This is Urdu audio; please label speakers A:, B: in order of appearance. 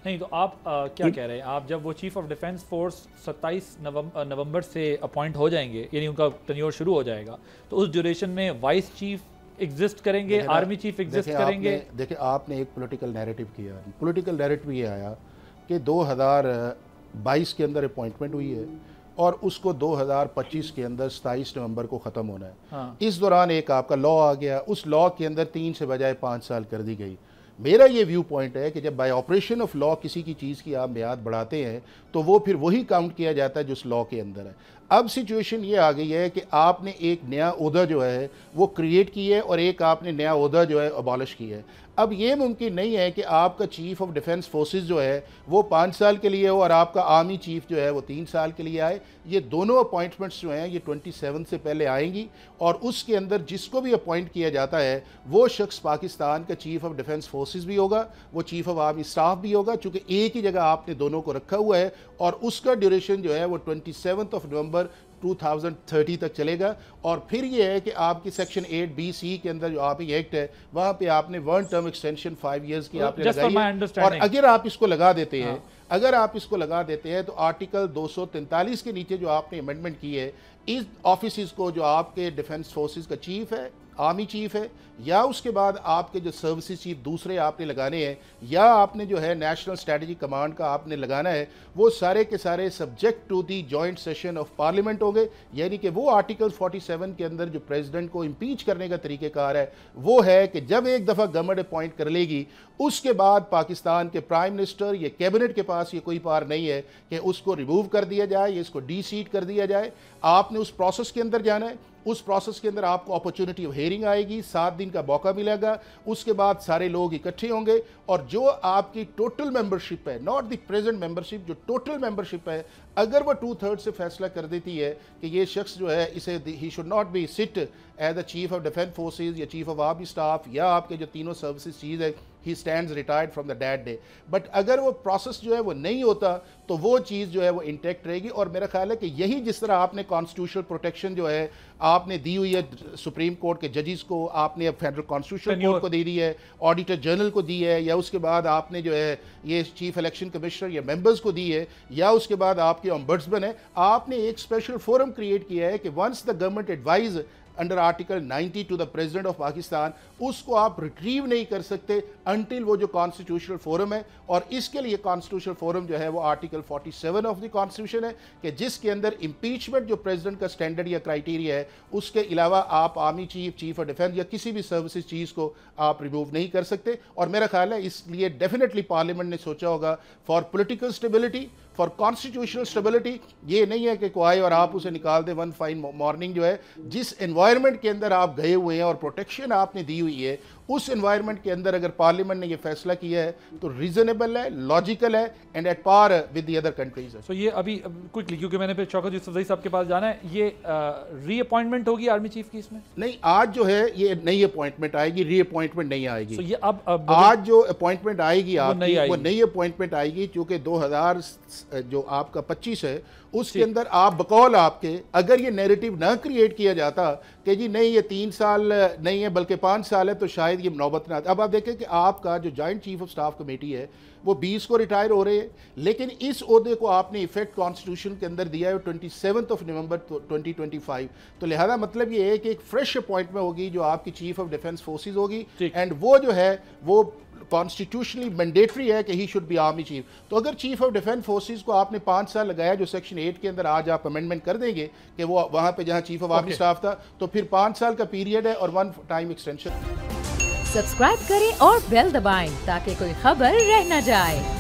A: نہیں تو آپ کیا کہہ رہے ہیں؟ آپ جب وہ چیف آف ڈیفنس فورس 27 نومبر سے اپوائنٹ ہو جائیں گے، یعنی ان کا ٹینیور شروع ہو جائے گا، تو اس ڈیوریشن میں وائس چیف ایگزسٹ کریں گے، آرمی چیف ایگزسٹ کریں گے؟
B: دیکھیں آپ نے ایک پولیٹیکل نیریٹو کیا، پولیٹیکل نیریٹو یہ آیا کہ 2022 کے اندر اپوائنٹمنٹ ہوئی ہے اور اس کو 2025 کے اندر 27 نومبر کو ختم ہونا ہے۔ اس دوران ایک آپ کا لا آ گیا، اس لا کے اندر 3 سے بجائے 5 سال کر دی گئی۔ میرا یہ ویو پوائنٹ ہے کہ جب بائی آپریشن آف لا کسی کی چیز کی آپ میعاد بڑھاتے ہیں تو وہ پھر وہی کاؤنٹ کیا جاتا ہے جو اس لا کے اندر ہے۔ اب سچویشن یہ آ گئی ہے کہ آپ نے ایک نیا عہدہ جو ہے وہ کریٹ کی ہے اور ایک آپ نے نیا عہدہ جو ہے ابالش کی ہے۔ اب یہ ممکن نہیں ہے کہ آپ کا چیف آف ڈیفنس فورسز جو ہے وہ 5 سال کے لیے ہو اور آپ کا آرمی چیف جو ہے وہ 3 سال کے لیے آئے۔ یہ دونوں اپوائنٹمنٹس جو ہیں یہ 27 سے پہلے آئیں گی اور اس کے اندر جس کو بھی اپوائنٹ کیا جاتا ہے وہ شخص پاکستان کا چیف آف ڈیفنس فورسز بھی ہوگا، وہ چیف آف آرمی اسٹاف بھی ہوگا، چونکہ ایک ہی جگہ آپ نے دونوں کو رکھا ہوا ہے اور اس کا ڈیوریشن جو ہے وہ 27 نومبر 2030 تک چلے گا۔ اور پھر یہ ہے کہ آپ کی سیکشن 8B(c) کے اندر جو آپ ایکٹ ہے وہاں پہ آپ نے 1 ٹرم ایکسٹینشن 5 ایئرز کی آپ نے لگائی ہے، اور اگر آپ اس کو لگا دیتے ہیں تو آرٹیکل 243 کے نیچے جو آپ نے امینڈمنٹ کی ہے، اس آفیسز کو جو آپ کے ڈیفنس فورسز کا چیف ہے، آرمی چیف ہے، یا اس کے بعد آپ کے جو سروسز چیف دوسرے آپ نے لگانے ہیں، یا آپ نے جو ہے نیشنل اسٹریٹجی کمانڈ کا آپ نے لگانا ہے، وہ سارے کے سارے subject to the joint session of parliament ہوں گے۔ یعنی کہ وہ آرٹیکل 47 کے اندر جو پریزیڈنٹ کو امپیچ کرنے کا طریقہ کار ہے وہ ہے کہ جب ایک دفعہ گورنمنٹ اپوائنٹ کر لے گی اس کے بعد پاکستان کے پرائم منسٹر یا کیبنٹ کے پاس یہ کوئی پار نہیں ہے کہ اس کو ریموو کر دیا جائے یا اس کو ڈی سیٹ کر دیا جائے۔ آپ نے اس پروسیس کے اندر جانا ہے، اس پروسیس کے اندر آپ کو اپورچونٹی آف ہیئرنگ آئے گی، 7 دن کا موقع ملے گا، اس کے بعد سارے لوگ اکٹھے ہوں گے اور جو آپ کی ٹوٹل ممبرشپ ہے، ناٹ دی پریزنٹ ممبرشپ، جو ٹوٹل ممبرشپ ہے، اگر وہ 2/3 سے فیصلہ کر دیتی ہے کہ یہ شخص جو ہے اسے ہی should not be sit as a chief of defence forces یا چیف آف آرمی اسٹاف یا آپ کے جو تینوں سروسز چیز ہے، he stands retired from the that day, but اگر وہ پروسیس جو ہے وہ نہیں ہوتا تو وہ چیز جو ہے وہ انٹیکٹ رہے گی۔ اور میرا خیال ہے کہ یہی جس طرح آپ نے کانسٹیٹیوشنل پروٹیکشن جو ہے آپ نے دی ہوئی ہے سپریم کورٹ کے ججز کو، آپ نے اب فیڈرل کانسٹیٹیوشنل کورٹ کو دے دی ہے، آڈیٹر جنرل کو دی ہے، یا اس کے بعد آپ نے جو ہے یہ چیف الیکشن کمشنر یا ممبرز کو دی ہے، یا اس کے بعد آپ کے ombudsman ہے، آپ نے ایک اسپیشل فورم کریٹ کیا ہے کہ once the government advise under article 90 to the president of Pakistan, اس کو آپ ریٹریو نہیں کر سکتے انٹل وہ جو کانسٹیٹیوشنل فورم ہے۔ اور اس کے لیے کانسٹیٹیوشنل فورم جو ہے وہ آرٹیکل 47 آف دی کانسٹیٹیوشن ہے کہ جس کے اندر امپیچمنٹ جو پریزیڈنٹ کا سٹینڈرڈ یا کرائیٹیریا ہے اس کے علاوہ آپ army chief, chief of defence یا کسی بھی سروسز چیز کو آپ ریموو نہیں کر سکتے۔ اور میرا خیال ہے اس لیے ڈیفینیٹلی پارلیمنٹ نے سوچا ہوگا for political stability, for constitutional stability, یہ نہیں ہے کہ کوئی آئے اور آپ اسے نکال دیں ون فائن مارننگ جو ہے، جس انوائرمنٹ کے اندر آپ گئے ہوئے ہیں اور پروٹیکشن آپ نے دی ہوئی ہے اس انوائرمنٹ کے اندر اگر پارلیمنٹ نے یہ فیصلہ کیا ہے تو ریزنیبل ہے، لاجیکل ہے and at par with the other countries ہے۔
A: سو یہ ابھی کوئکلی کیونکہ میں نے پھر شوکت یوسفزئی صاحب کے پاس جانا ہے، یہ ری اپوائنٹمنٹ ہوگی آرمی چیف کی اس میں؟
B: نہیں، آج جو ہے یہ نئی اپوائنٹمنٹ آئے گی، ری اپوائنٹمنٹ نہیں آئے گی۔
A: سو یہ اب
B: آج جو اپوائنٹمنٹ آئے گی آپ کی وہ نئی اپوائنٹمنٹ آئے گی، چونکہ 2000 جو آپ کا 25 ہے اس کے اندر آپ بقول آپ کے اگر یہ نیریٹو نہ کریٹ کیا جاتا کہ جی نہیں یہ 3 سال نہیں ہے بلکہ 5 سال ہے تو شاید یہ نوبت نہ آتی۔ اب آپ دیکھیں کہ آپ کا جو joint chief of staff committee ہے وہ 20 کو ریٹائر ہو رہے ہیں، لیکن اس عہدے کو آپ نے ایفیکٹ کانسٹیٹیوشن کے اندر دیا ہے 27 نومبر 2025، تو لہذا مطلب یہ ہے کہ ایک فریش اپوائنٹمنٹ ہوگی جو آپ کی چیف آف ڈیفنس فورسز ہوگی، اینڈ وہ جو ہے وہ کانسٹیٹیوشنلی مینڈیٹری ہے کہ he should be army chief. تو اگر چیف آف ڈیفنس فورسز کو آپ نے 5 سال لگایا جو سیکشن 8 کے اندر آج آپ امینڈمنٹ کر دیں گے کہ وہ وہاں پہ جہاں چیف آف آرمی اسٹاف تھا تو پھر 5 سال کا پیریڈ ہے اور 1 ٹائم ایکسٹینشن۔
C: سبسکرائب کریں اور بیل دبائیں تاکہ کوئی خبر رہ نہ جائے۔